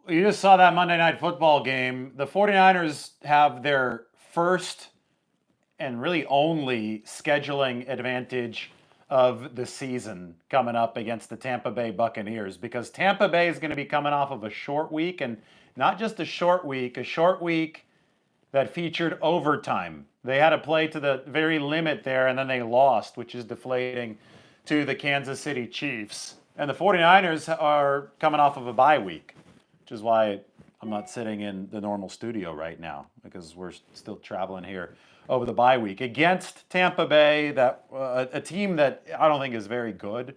You just saw that Monday Night Football game. The 49ers have their first and really only scheduling advantage of the season coming up against the Tampa Bay Buccaneers, because Tampa Bay is going to be coming off of a short week, and not just a short week that featured overtime. They had to play to the very limit there, and then they lost, which is deflating to the Kansas City Chiefs. And the 49ers are coming off of a bye week, which is why I'm not sitting in the normal studio right now, because we're still traveling here over the bye week against Tampa Bay, that a team that I don't think is very good.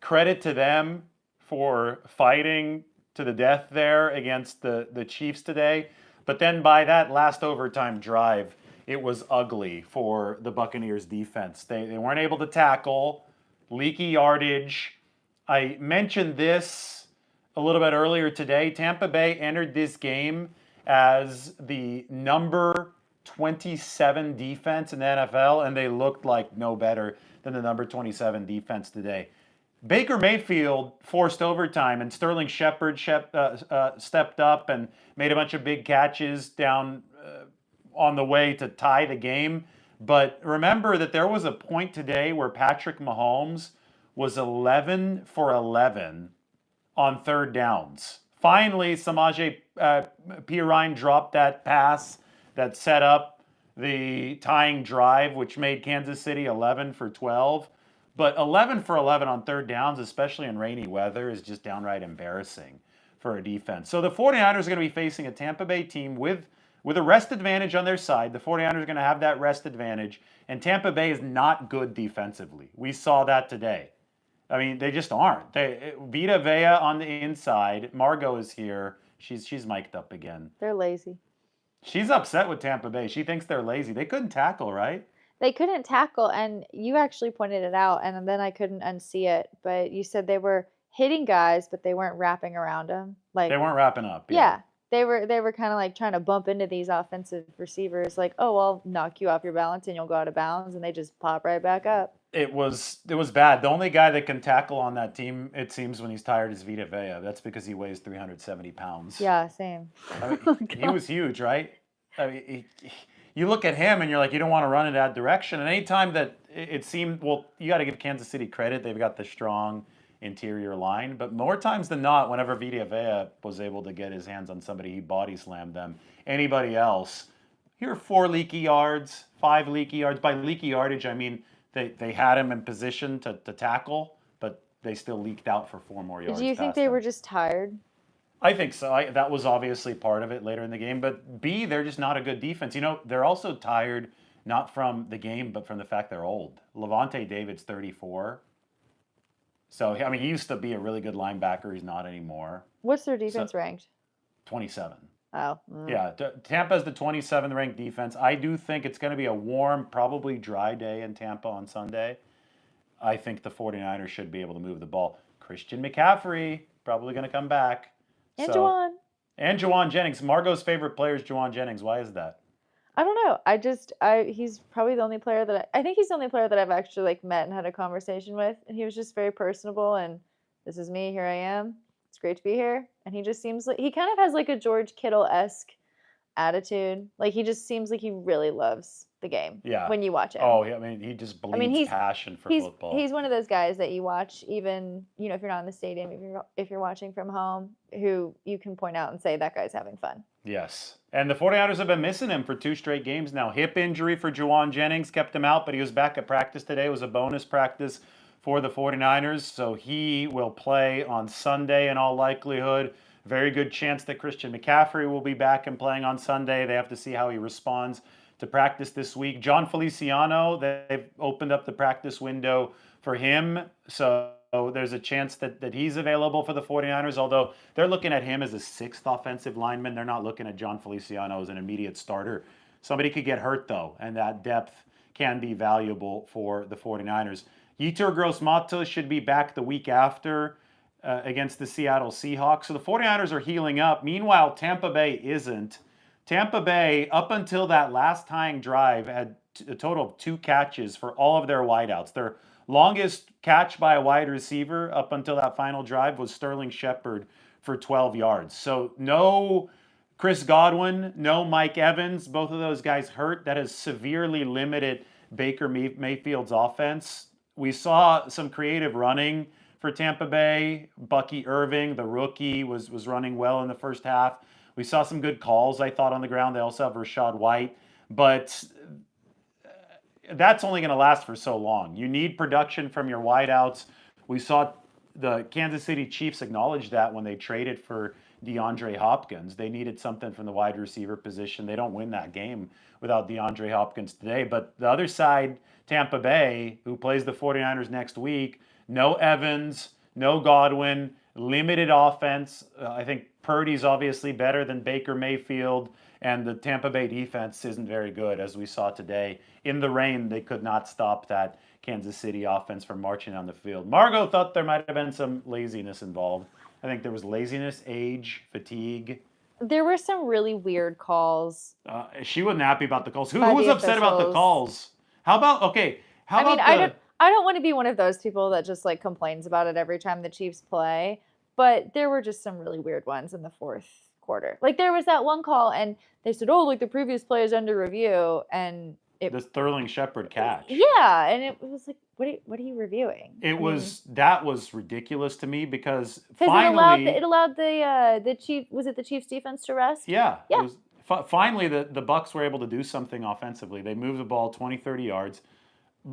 Credit to them for fighting to the death there against the Chiefs today. But then by that last overtime drive, it was ugly for the Buccaneers defense. They weren't able to tackle, leaky yardage. I mentioned this a little bit earlier today. Tampa Bay entered this game as the number 27 defense in the NFL, and they looked like no better than the number 27 defense today. Baker Mayfield forced overtime, and Sterling Shepard stepped up and made a bunch of big catches down on the way to tie the game. But remember that there was a point today where Patrick Mahomes was 11 for 11 on third downs. Finally, Samaje Perine dropped that pass that set up the tying drive, which made Kansas City 11 for 12. But 11 for 11 on third downs, especially in rainy weather, is just downright embarrassing for a defense. So the 49ers are going to be facing a Tampa Bay team with a rest advantage on their side. The 49ers are going to have that rest advantage, and Tampa Bay is not good defensively. We saw that today. I mean, they just aren't. Vita Vea on the inside. Margot is here. She's mic'd up again. They're lazy. She's upset with Tampa Bay. She thinks they're lazy. They couldn't tackle, right? They couldn't tackle, and you actually pointed it out, and then I couldn't unsee it. But you said they were hitting guys, but they weren't wrapping around them. They weren't wrapping up. Yeah, they were kind of like trying to bump into these offensive receivers, like, oh, I'll knock you off your balance and you'll go out of bounds, and they just pop right back up. It was bad. The only guy that can tackle on that team, it seems, when he's tired is Vita Vea. That's because he weighs 370 pounds. Yeah, same. I mean, he was huge, right? I mean, you look at him and you're like, you don't want to run in that direction. And anytime that it seemed, well, you got to give Kansas City credit. They've got the strong interior line. But more times than not, whenever Vita Vea was able to get his hands on somebody, he body slammed them. Anybody else, here are 4 leaky yards, 5 leaky yards. By leaky yardage, I mean they had him in position to tackle, but they still leaked out for 4 more yards. Do you think they were just tired? I think so. That was obviously part of it later in the game. But B, they're just not a good defense. You know, they're also tired, not from the game, but from the fact they're old. Levante David's 34. So, I mean, he used to be a really good linebacker. He's not anymore. What's their defense ranked? 27. Oh. Yeah, Tampa's the 27th ranked defense. I do think it's going to be a warm, probably dry day in Tampa on Sunday. I think the 49ers should be able to move the ball. Christian McCaffrey probably going to come back. And Juwan. And Juwan Jennings. Margot's favorite player is Juwan Jennings. Why is that? I don't know. He's probably the only player that I think he's the only player that I've actually like met and had a conversation with, and he was just very personable. And this is me. Here I am. It's great to be here. And he just seems like he kind of has like a George Kittle-esque attitude. Like he just seems like he really loves the game. Yeah. When you watch him. Oh, yeah. I mean, he just bleeds passion for football. He's one of those guys that you watch, even if you're not in the stadium, if you're watching from home, who you can point out and say that guy's having fun. Yes. And the 49ers have been missing him for 2 straight games now. Hip injury for Juwan Jennings kept him out, but he was back at practice today. It was a bonus practice for the 49ers, so he will play on Sunday in all likelihood. Very good chance that Christian McCaffrey will be back and playing on Sunday. They have to see how he responds to practice this week. John Feliciano, they've opened up the practice window for him, so there's a chance that he's available for the 49ers, although they're looking at him as a 6th offensive lineman. They're not looking at John Feliciano as an immediate starter. Somebody could get hurt, though, and that depth can be valuable for the 49ers. Yetur Gross-Matos should be back the week after against the Seattle Seahawks. So the 49ers are healing up. Meanwhile, Tampa Bay isn't. Tampa Bay, up until that last tying drive, had a total of 2 catches for all of their wideouts. Their longest catch by a wide receiver up until that final drive was Sterling Shepard for 12 yards. So no Chris Godwin, no Mike Evans, both of those guys hurt. That has severely limited Baker Mayfield's offense. We saw some creative running for Tampa Bay. Bucky Irving, the rookie, was running well in the first half. We saw some good calls, I thought, on the ground. They also have Rashad White. But that's only going to last for so long. You need production from your wideouts. We saw the Kansas City Chiefs acknowledge that when they traded for DeAndre Hopkins. They needed something from the wide receiver position. They don't win that game without DeAndre Hopkins today. But the other side, Tampa Bay, who plays the 49ers next week, no Evans, no Godwin, limited offense. I think Purdy's obviously better than Baker Mayfield, and the Tampa Bay defense isn't very good, as we saw today. In the rain, they could not stop that Kansas City offense from marching on the field. Margot thought there might have been some laziness involved. I think there was laziness, age, fatigue. There were some really weird calls. She wasn't happy about the calls. Who By was the upset about the officials. calls? How about, okay, how I mean, about I don't want to be one of those people that just like complains about it every time the Chiefs play, but there were just some really weird ones in the fourth quarter. Like there was that one call and they said, "Oh, like the previous play is under review," and the Sterling Shepard catch? Yeah, and it was like, what are you reviewing? That was ridiculous to me because finally it allowed the Chief, was it the Chiefs defense to rest? Yeah. It was, finally the Bucs were able to do something offensively. They moved the ball 20, 30 yards.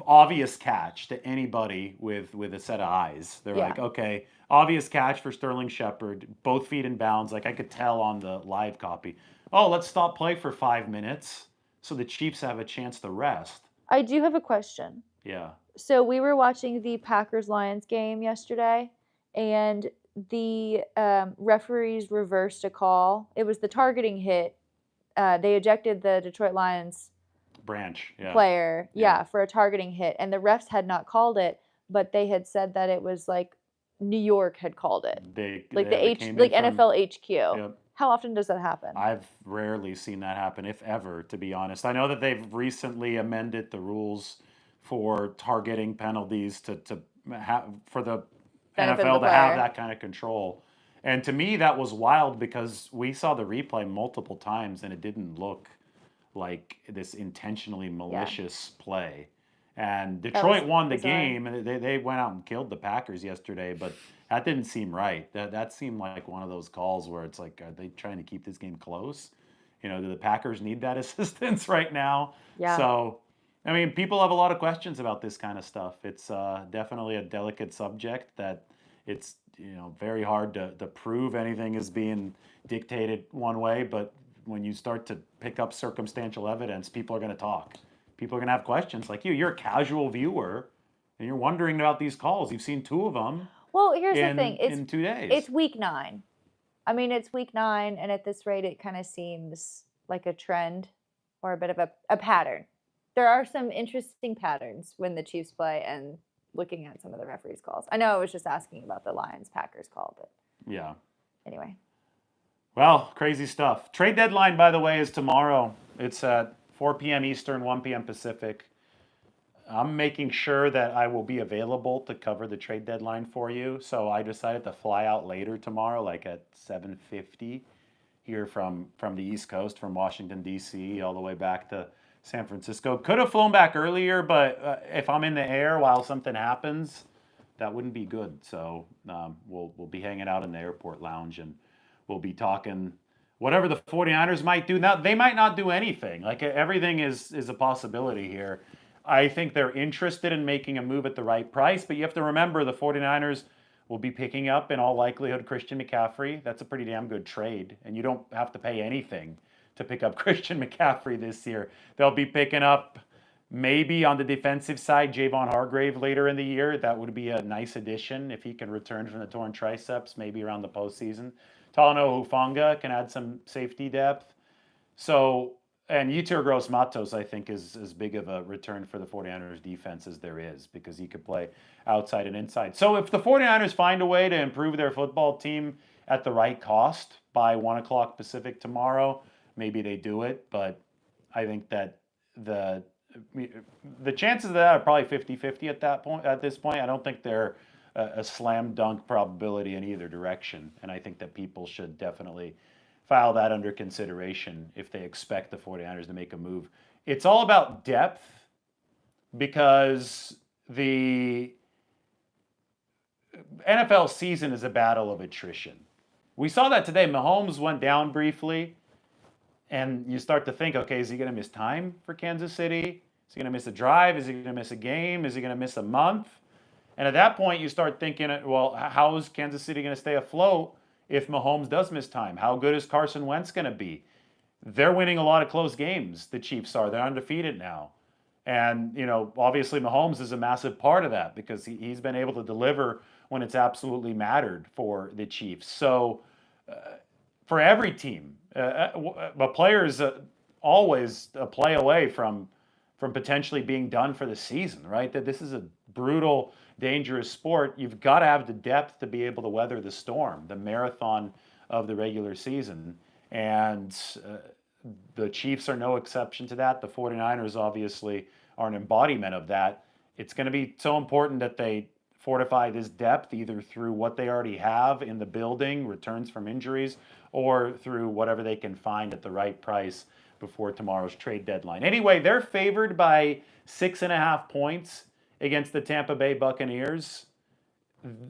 Obvious catch to anybody with a set of eyes. They're like, okay, obvious catch for Sterling Shepard, both feet in bounds. Like I could tell on the live copy. Oh, let's stop play for 5 minutes so the Chiefs have a chance to rest. I do have a question. Yeah. So we were watching the Packers-Lions game yesterday, and the referees reversed a call. It was the targeting hit. They ejected the Detroit Lions player, for a targeting hit, and the refs had not called it, but they had said that it was like New York had called it, like NFL HQ. Yep. How often does that happen? I've rarely seen that happen, if ever, to be honest. I know that they've recently amended the rules for targeting penalties to have for the NFL to have that kind of control. And to me, that was wild because we saw the replay multiple times and it didn't look like this intentionally malicious play. And Detroit won the game, and they went out and killed the Packers yesterday, but that didn't seem right. That seemed like one of those calls where it's like, are they trying to keep this game close? You know, do the Packers need that assistance right now? Yeah. So, I mean, people have a lot of questions about this kind of stuff. It's definitely a delicate subject that it's, very hard to prove anything is being dictated one way, but when you start to pick up circumstantial evidence, people are going to talk. People are going to have questions like you. You're a casual viewer, and you're wondering about these calls. You've seen 2 of them. Well, here's the thing. In 2 days. It's week 9. I mean, it's week 9, and at this rate, it kind of seems like a trend or a bit of a pattern. There are some interesting patterns when the Chiefs play and looking at some of the referees' calls. I know I was just asking about the Lions-Packers call, but yeah. Anyway. Well, crazy stuff. Trade deadline, by the way, is tomorrow. It's at 4 p.m. Eastern, 1 p.m. Pacific. I'm making sure that I will be available to cover the trade deadline for you. So I decided to fly out later tomorrow, like at 7:50 here from the East Coast, from Washington, D.C., all the way back to San Francisco. Could have flown back earlier, but if I'm in the air while something happens, that wouldn't be good. So we'll be hanging out in the airport lounge, and we'll be talking whatever the 49ers might do. Now, they might not do anything. Like, everything is a possibility here. I think they're interested in making a move at the right price, but you have to remember the 49ers will be picking up, in all likelihood, Christian McCaffrey. That's a pretty damn good trade, and you don't have to pay anything to pick up Christian McCaffrey this year. They'll be picking up, maybe on the defensive side, Javon Hargrave later in the year. That would be a nice addition if he can return from the torn triceps, maybe around the postseason. Talanoa Hufanga can add some safety depth. So, and Yetur Gross-Matos, I think, is as big of a return for the 49ers defense as there is, because he could play outside and inside. So if the 49ers find a way to improve their football team at the right cost by 1 o'clock Pacific tomorrow, maybe they do it. But I think that the chances of that are probably 50-50 at this point. I don't think they're a slam dunk probability in either direction. And I think that people should definitely file that under consideration if they expect the 49ers to make a move. It's all about depth because the NFL season is a battle of attrition. We saw that today. Mahomes went down briefly, and you start to think, okay, is he going to miss time for Kansas City? Is he going to miss a drive? Is he going to miss a game? Is he going to miss a month? And at that point, you start thinking, well, how is Kansas City going to stay afloat if Mahomes does miss time? How good is Carson Wentz going to be? They're winning a lot of close games, the Chiefs are. They're undefeated now. And, obviously Mahomes is a massive part of that because he's been able to deliver when it's absolutely mattered for the Chiefs. So for every team, a player is always a play away from potentially being done for the season, right? That this is a brutal, dangerous sport. You've got to have the depth to be able to weather the storm, the marathon of the regular season. And the Chiefs are no exception to that. The 49ers obviously are an embodiment of that. It's going to be so important that they fortify this depth either through what they already have in the building, returns from injuries, or through whatever they can find at the right price before tomorrow's trade deadline. Anyway, they're favored by 6.5 points against the Tampa Bay Buccaneers.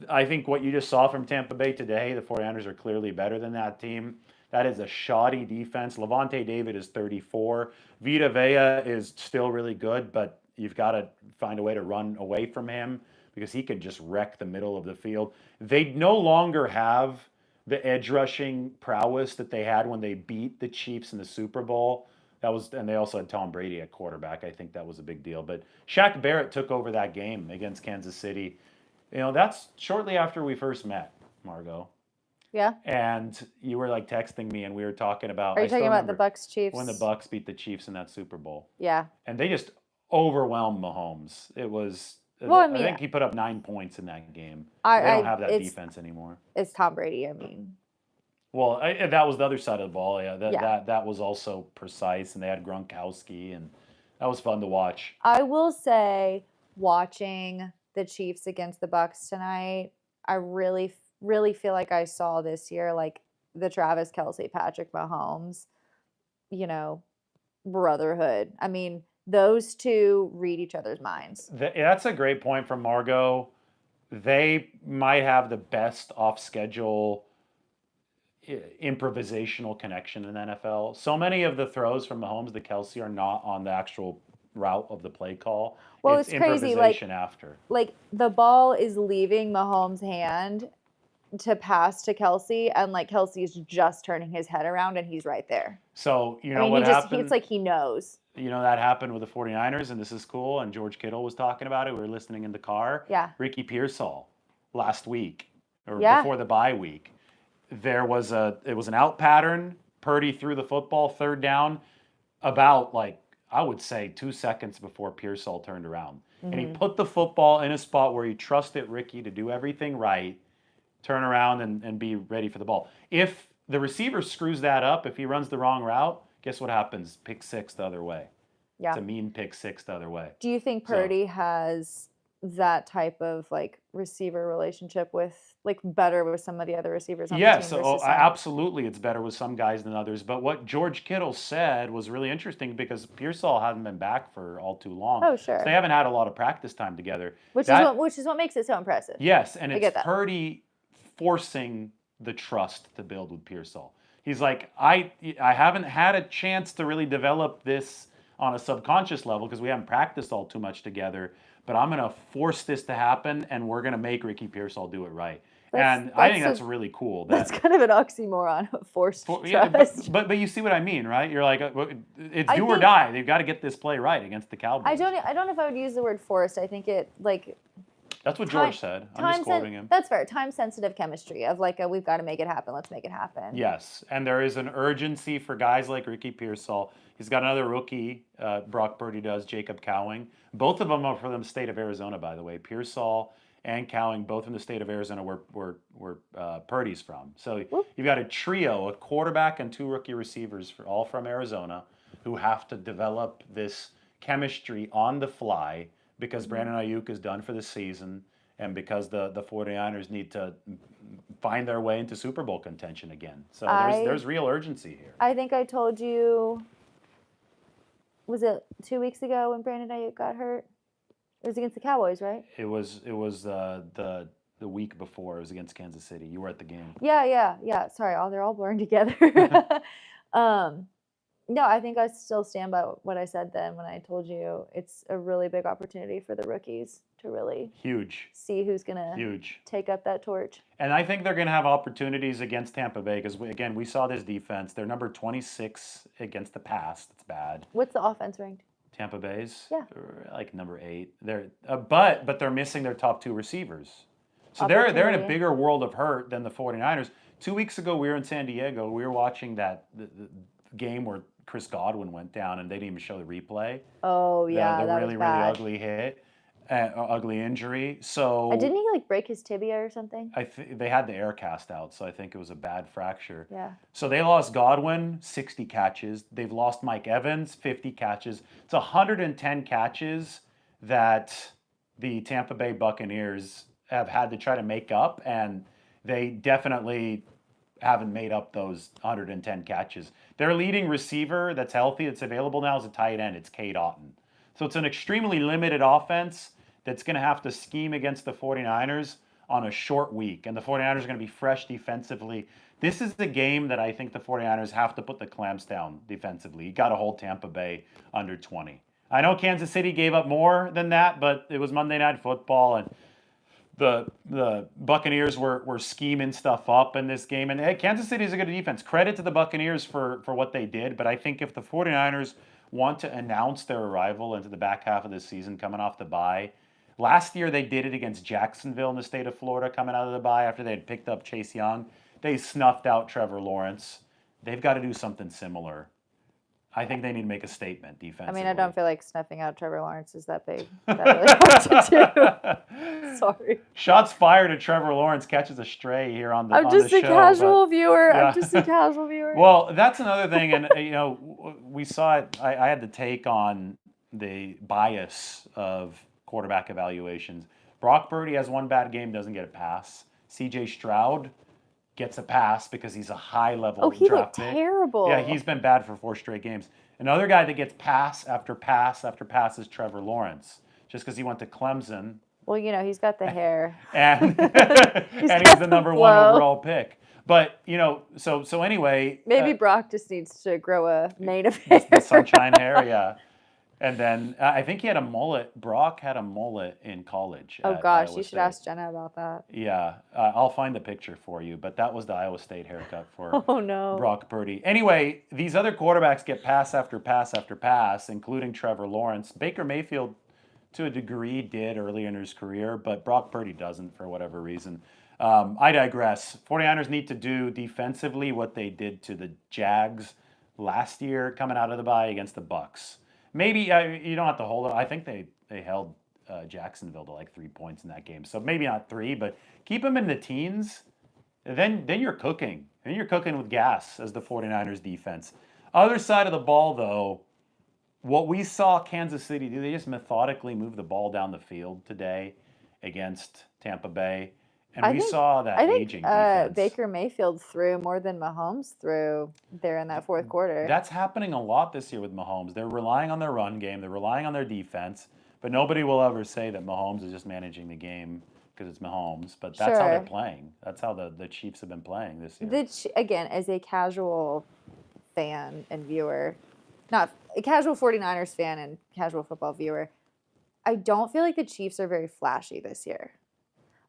I think what you just saw from Tampa Bay today, the 49ers are clearly better than that team. That is a shoddy defense. Levante David is 34. Vita Vea is still really good, but you've got to find a way to run away from him because he can just wreck the middle of the field. They no longer have the edge rushing prowess that they had when they beat the Chiefs in the Super Bowl. And they also had Tom Brady at quarterback. I think that was a big deal. But Shaq Barrett took over that game against Kansas City. That's shortly after we first met, Margot. Yeah. And you were like texting me, and we were talking about. Are you talking about the Bucs Chiefs? When the Bucs beat the Chiefs in that Super Bowl. Yeah. And they just overwhelmed Mahomes. It was. Well, I think he put up 9 points in that game. They don't have that defense anymore. It's Tom Brady. I mean. Well, that was the other side of the ball. Yeah, that was also precise, and they had Gronkowski, and that was fun to watch. I will say, watching the Chiefs against the Bucs tonight, I really feel like I saw this year, like the Travis Kelce, Patrick Mahomes, brotherhood. I mean, those two read each other's minds. That's a great point from Margot. They might have the best off-schedule improvisational connection in the NFL. So many of the throws from Mahomes to Kelce are not on the actual route of the play call. Well, it's crazy. Improvisation after. Like the ball is leaving Mahomes' hand to pass to Kelce, and like Kelsey's just turning his head around, and he's right there. So what happened? It's like he knows. That happened with the 49ers, and this is cool. And George Kittle was talking about it. We were listening in the car. Yeah. Ricky Pearsall last week or before the bye week. It was an out pattern. Purdy threw the football, third down, about I would say 2 seconds before Pearsall turned around. Mm-hmm. And he put the football in a spot where he trusted Ricky to do everything right, turn around and be ready for the ball. If the receiver screws that up, if he runs the wrong route, guess what happens? Pick six the other way. Yeah. It's a mean pick six the other way. Do you think Purdy has that type of receiver relationship with better with some of the other receivers on the team? Yes, absolutely, it's better with some guys than others. But what George Kittle said was really interesting because Pearsall hasn't been back for all too long. Oh, sure. So they haven't had a lot of practice time together. Which is what makes it so impressive. Yes, and it's Purdy forcing the trust to build with Pearsall. He's like, I haven't had a chance to really develop this on a subconscious level because we haven't practiced all too much together. But I'm going to force this to happen, and we're going to make Ricky Pearsall do it right. I think that's really cool. That's kind of an oxymoron, forced trust. Yeah, but you see what I mean, right? You're like, it's do or die. They've got to get this play right against the Cowboys. I don't know if I would use the word forced. I think it That's what George said. I'm just quoting him. That's fair. Time-sensitive chemistry of we've got to make it happen. Let's make it happen. Yes, and there is an urgency for guys like Ricky Pearsall. He's got another rookie, Brock Purdy does, Jacob Cowing. Both of them are from the state of Arizona, by the way. Pearsall and Cowing, both from the state of Arizona, where Purdy's from. So you've got a trio, a quarterback and two rookie receivers, all from Arizona, who have to develop this chemistry on the fly because Brandon Ayuk is done for the season. and because the 49ers need to find their way into Super Bowl contention again. So there's real urgency here. I think I told you, was it 2 weeks ago when Brandon Ayuk got hurt? It was against the Cowboys, right? It was the week before. It was against Kansas City. You were at the game. Yeah. Sorry, they're all blurring together. No, I think I still stand by what I said then when I told you it's a really big opportunity for the rookies to really Huge. see who's going to Huge. take up that torch. And I think they're going to have opportunities against Tampa Bay because, again, we saw this defense. They're number 26 against the pass. That's bad. What's the offense ranked? Tampa Bay's? Yeah. Like number 8. They're but they're missing their top 2 receivers. So they're in a bigger world of hurt than the 49ers. 2 weeks ago, we were in San Diego. We were watching the game where Chris Godwin went down, and they didn't even show the replay. Oh, yeah, the that really, was bad. really ugly hit, ugly injury. So didn't he like break his tibia or something? They had the air cast out, so I think it was a bad fracture. Yeah. So they lost Godwin, 60 catches. They've lost Mike Evans, 50 catches. It's 110 catches that the Tampa Bay Buccaneers have had to try to make up, and they definitely haven't made up those 110 catches. Their leading receiver that's healthy, that's available now, is a tight end. It's Cade Otton. So it's an extremely limited offense that's going to have to scheme against the 49ers on a short week. And the 49ers are going to be fresh defensively. This is the game that I think the 49ers have to put the clamps down defensively. You got to hold Tampa Bay under 20. I know Kansas City gave up more than that, but it was Monday Night Football, and the Buccaneers were scheming stuff up in this game. And hey, Kansas City is a good defense. Credit to the Buccaneers for what they did. But I think if the 49ers want to announce their arrival into the back half of the season coming off the bye, last year they did it against Jacksonville in the state of Florida coming out of the bye after they had picked up Chase Young. They snuffed out Trevor Lawrence. They've got to do something similar. I think they need to make a statement defensively. I mean, I don't feel like snuffing out Trevor Lawrence is that big. That really hard to do. Sorry. Shots fired at Trevor Lawrence catches a stray here on the I'm just a casual viewer. Yeah. I'm just a casual viewer. Well, that's another thing, and we saw it. I had to take on the bias of quarterback evaluations. Brock Purdy has one bad game, doesn't get a pass. C.J. Stroud gets a pass because he's a high-level he draft looked pick. terrible. Yeah, he's been bad for 4 straight games. Another guy that gets pass after pass after pass is Trevor Lawrence, just because he went to Clemson. Well, he's got the hair. And he's the number 1 overall pick. But, so anyway. Maybe Brock just needs to grow a mane of hair. The sunshine hair, yeah. And then I think he had a mullet. Brock had a mullet in college. Oh, gosh. Iowa You State. should ask Jenna about that. Yeah. I'll find the picture for you. But that was the Iowa State haircut for Oh, no. Brock Purdy. Anyway, these other quarterbacks get pass after pass after pass, including Trevor Lawrence. Baker Mayfield, to a degree, did early in his career, but Brock Purdy doesn't for whatever reason. I digress. 49ers need to do defensively what they did to the Jags last year coming out of the bye against the Bucs. Maybe you don't have to hold it. I think they held Jacksonville to like 3 points in that game. So maybe not 3, but keep them in the teens. Then you're cooking. Then you're cooking with gas as the 49ers defense. Other side of the ball, though, what we saw Kansas City do, they just methodically move the ball down the field today against Tampa Bay. And we saw that aging defense. Baker Mayfield threw more than Mahomes threw there in that fourth quarter. That's happening a lot this year with Mahomes. They're relying on their run game. They're relying on their defense. But nobody will ever say that Mahomes is just managing the game because it's Mahomes. But that's how they're playing. That's how the Chiefs have been playing this year. Again, as a casual fan and viewer, not a casual 49ers fan and casual football viewer, I don't feel like the Chiefs are very flashy this year.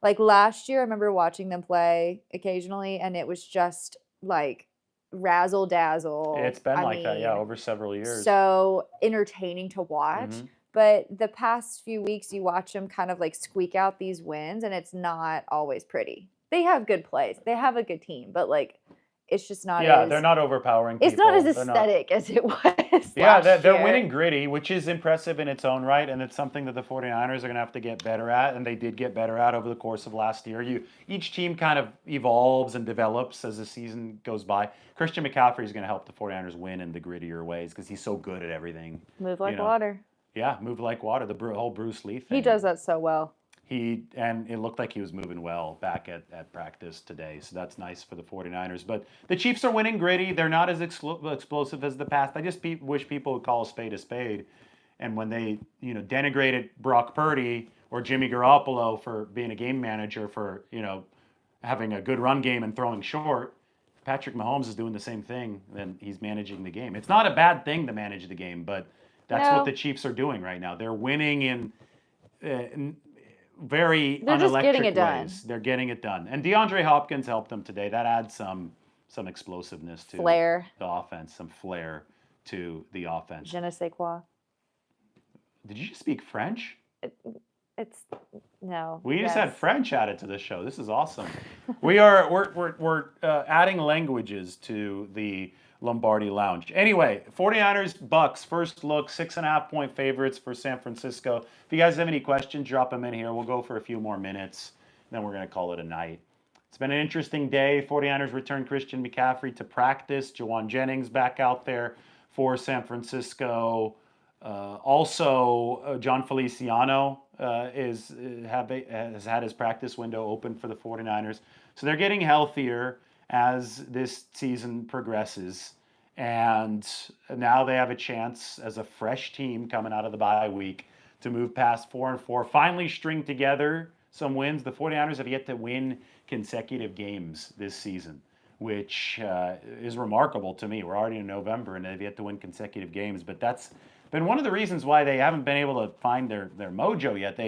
Like last year, I remember watching them play occasionally, and it was just like razzle dazzle. It's been that, yeah, over several years. So entertaining to watch. Mm-hmm. But the past few weeks, you watch them kind of like squeak out these wins, and it's not always pretty. They have good plays. They have a good team, but like it's just not. Yeah, they're not overpowering people. It's not as aesthetic as it was. Yeah, they're winning gritty, which is impressive in its own right, and it's something that the 49ers are going to have to get better at, and they did get better at over the course of last year. Each team kind of evolves and develops as the season goes by. Christian McCaffrey is going to help the 49ers win in the grittier ways because he's so good at everything. Move like water. Yeah, move like water. The whole Bruce Lee thing. He does that so well. And it looked like he was moving well back at practice today. So that's nice for the 49ers. But the Chiefs are winning gritty. They're not as explosive as the past. I just wish people would call a spade a spade. And when they, denigrated Brock Purdy or Jimmy Garoppolo for being a game manager for, having a good run game and throwing short, Patrick Mahomes is doing the same thing, and he's managing the game. It's not a bad thing to manage the game, but that's what the Chiefs are doing right now. They're winning in very They're just getting unelectric it done. ways. They're getting it done. And DeAndre Hopkins helped them today. That adds some explosiveness to Flair. the offense, some flair to the offense. Je ne sais quoi. Did you just speak French? It's no. We just had French added to the show. This is awesome. We're adding languages to the Lombardi Lounge. Anyway, 49ers Bucs first look, 6.5-point favorites for San Francisco. If you guys have any questions, drop them in here. We'll go for a few more minutes, then we're going to call it a night. It's been an interesting day. 49ers return Christian McCaffrey to practice. Jawan Jennings back out there for San Francisco. Also, John Feliciano has had his practice window open for the 49ers. So they're getting healthier as this season progresses. And now they have a chance as a fresh team coming out of the bye week to move past 4-4, finally string together some wins. The 49ers have yet to win consecutive games this season, which is remarkable to me. We're already in November and they've yet to win consecutive games, but that's been one of the reasons why they haven't been able to find their mojo yet.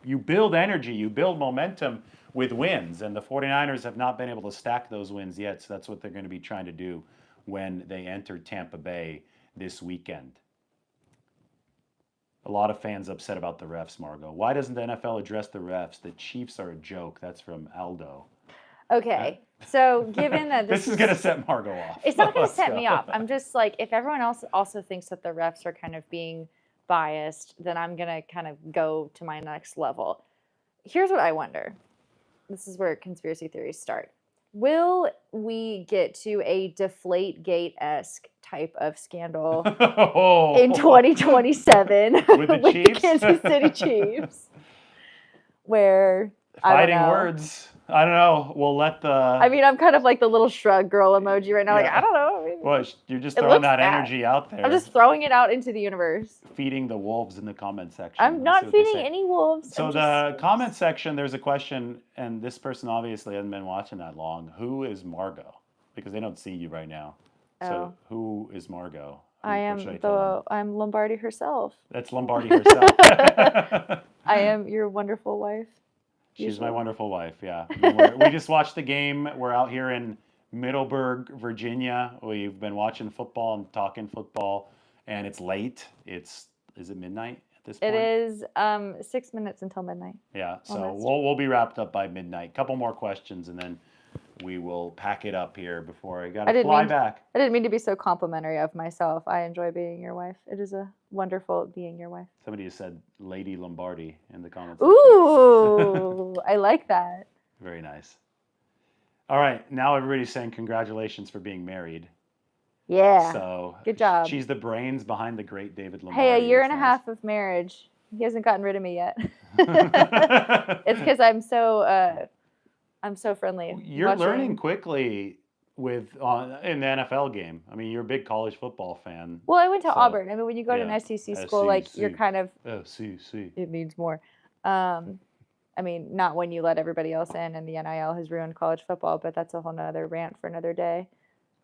You build energy, you build momentum with wins, and the 49ers have not been able to stack those wins yet, so that's what they're going to be trying to do when they enter Tampa Bay this weekend. A lot of fans upset about the refs, Margot. Why doesn't the NFL address the refs? The Chiefs are a joke. That's from Aldo. Okay, so given that this is going to set Margot off. It's not going to set me off. I'm just like, if everyone else also thinks that the refs are kind of being biased, then I'm going to kind of go to my next level. Here's what I wonder. This is where conspiracy theories start. Will we get to a Deflategate-esque type of scandal in 2027 with the Chiefs? Kansas City Chiefs? Where, Fighting words. I don't know. We'll let the... I mean, I'm kind of like the little shrug girl emoji right now. Like, I don't know. I mean, well, you're just throwing that energy out there. I'm just throwing it out into the universe. Feeding the wolves in the comment section. I'm not feeding any wolves. So the comment section, there's a question, and this person obviously hasn't been watching that long. Who is Margot? Because they don't see you right now. So who is Margot? I'm Lombardi herself. That's Lombardi herself. I am your wonderful wife. She's my wonderful wife, yeah. We just watched the game. We're out here in Middleburg, Virginia. We've been watching football and talking football, and it's late. Is it midnight at this point? It is 6 minutes until midnight. Yeah, so we'll be wrapped up by midnight. Couple more questions, and then we will pack it up here before I got to fly back. I didn't mean to be so complimentary of myself. I enjoy being your wife. It is a wonderful being your wife. Somebody has said Lady Lombardi in the comments. Ooh, I like that. Very nice. All right, now everybody's saying congratulations for being married. Yeah. So good job. She's the brains behind the great David Lombardi. Hey, a year and a half of marriage. He hasn't gotten rid of me yet. It's because I'm so friendly. You're learning quickly in the NFL game. I mean, you're a big college football fan. Well, I went to Auburn. I mean, when you go to an SEC school, like you're kind of. SEC. It needs more. I mean, not when you let everybody else in, and the NIL has ruined college football. But that's a whole nother rant for another day.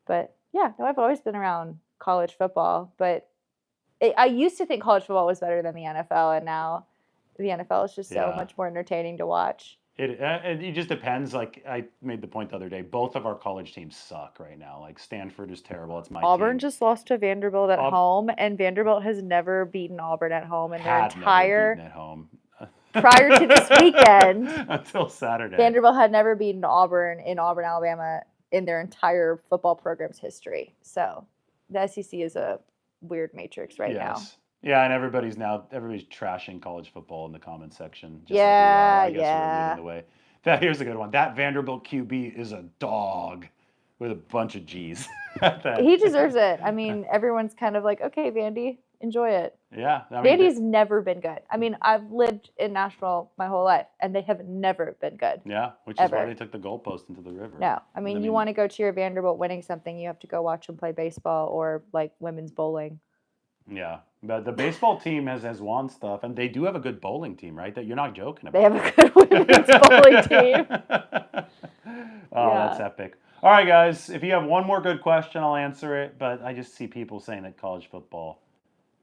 But yeah, no, I've always been around college football. But I used to think college football was better than the NFL, and now the NFL is just so much more entertaining to watch. It just depends. Like I made the point the other day, both of our college teams suck right now. Like Stanford is terrible. It's my Auburn team. just lost to Vanderbilt at home, and Vanderbilt has never beaten Auburn at home in their entire never beaten at home. prior to this weekend until Saturday. Vanderbilt had never beaten Auburn in Auburn, Alabama in their entire football program's history. So the SEC is a weird matrix right now. Yeah, and everybody's trashing college football in the comment section. Just I guess we're leading the way. Here's a good one. That Vanderbilt QB is a dog with a bunch of G's. He deserves it. I mean, everyone's kind of like, okay, Vandy, enjoy it. Yeah, I mean, Vandy's never been good. I mean, I've lived in Nashville my whole life, and they have never been good. yeah, which is why Ever. they took the goalpost into the river. No, I mean, you want to go cheer Vanderbilt winning something, you have to go watch them play baseball or like women's bowling. Yeah, but the baseball team has won stuff, and they do have a good bowling team, right? That you're not joking about. They have a good women's bowling team. Oh, that's epic. All right, guys. If you have one more good question, I'll answer it. But I just see people saying that college football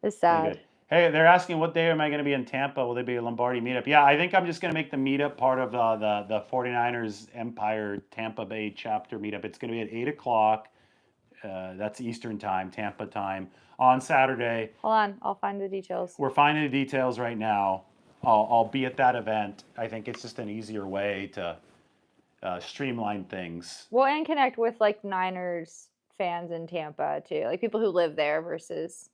It's pretty sad. good. Hey, they're asking what day am I going to be in Tampa? Will there be a Lombardi meetup? Yeah, I think I'm just going to make the meetup part of the 49ers Empire Tampa Bay chapter meetup. It's going to be at 8 o'clock. That's Eastern time, Tampa time, on Saturday. Hold on, I'll find the details. We're finding the details right now. I'll be at that event. I think it's just an easier way to streamline things. Well, and connect with like Niners fans in Tampa too, like people who live there versus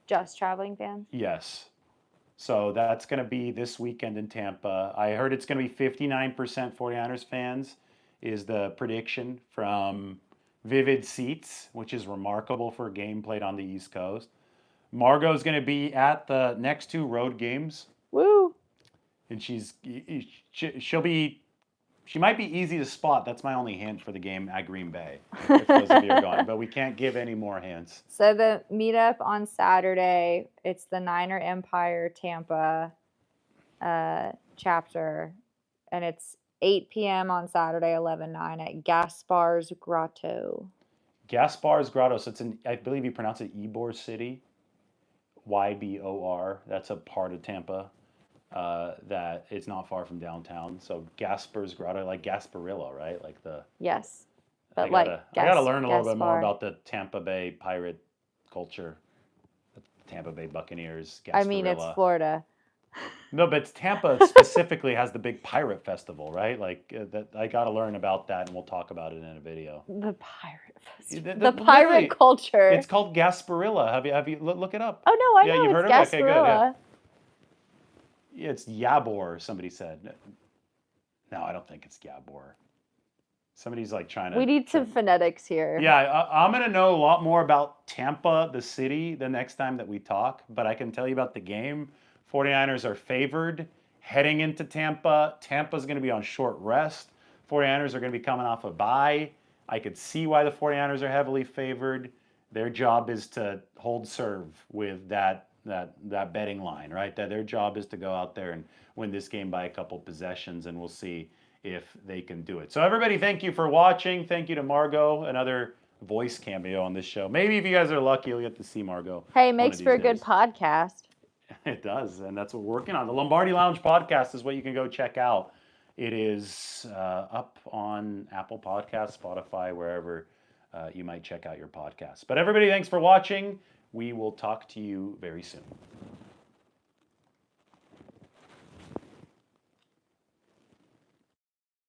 just traveling fans. Yes. So that's going to be this weekend in Tampa. I heard it's going to be 59% 49ers fans is the prediction from Vivid Seats, which is remarkable for a game played on the East Coast. Margot's going to be at the next two road games. Woo! And she might be easy to spot. That's my only hint for the game at Green Bay, if those of you are going. But we can't give any more hints. So the meetup on Saturday, it's the Niner Empire Tampa chapter, and it's 8 p.m. on Saturday, 11/9 at Gaspar's Grotto. Gaspar's Grotto. So it's I believe you pronounce it Ybor City, Ybor. That's a part of Tampa. That it's not far from downtown. So Gaspar's Grotto, like Gasparilla, right? Like the Yes, but I gotta learn a little bit more about the Tampa Bay pirate culture. The Tampa Bay Buccaneers. Gasparilla. I mean, it's Florida. No, but Tampa specifically has the big pirate festival, right? Like that. I gotta learn about that, and we'll talk about it in a video. The pirate festival. The pirate culture. It's called Gasparilla. Have you look it up? Oh no, I know you've heard it's of it. Okay, good. Gasparilla. Yeah, it's Yabor. Somebody said. No, I don't think it's Yabor. Somebody's like trying to. We need some phonetics here. Yeah, I'm gonna know a lot more about Tampa, the city, the next time that we talk. But I can tell you about the game. 49ers are favored heading into Tampa. Tampa's going to be on short rest. 49ers are going to be coming off a bye. I could see why the 49ers are heavily favored. Their job is to hold serve with that betting line, right? That their job is to go out there and win this game by a couple possessions, and we'll see if they can do it. So everybody, thank you for watching. Thank you to Margot, another voice cameo on this show. Maybe if you guys are lucky, you'll get to see Margot. Hey, makes for a good podcast. It does, and that's what we're working on. The Lombardi Lounge podcast is what you can go check out. It is up on Apple Podcasts, Spotify, wherever you might check out your podcasts. But everybody, thanks for watching. We will talk to you very soon.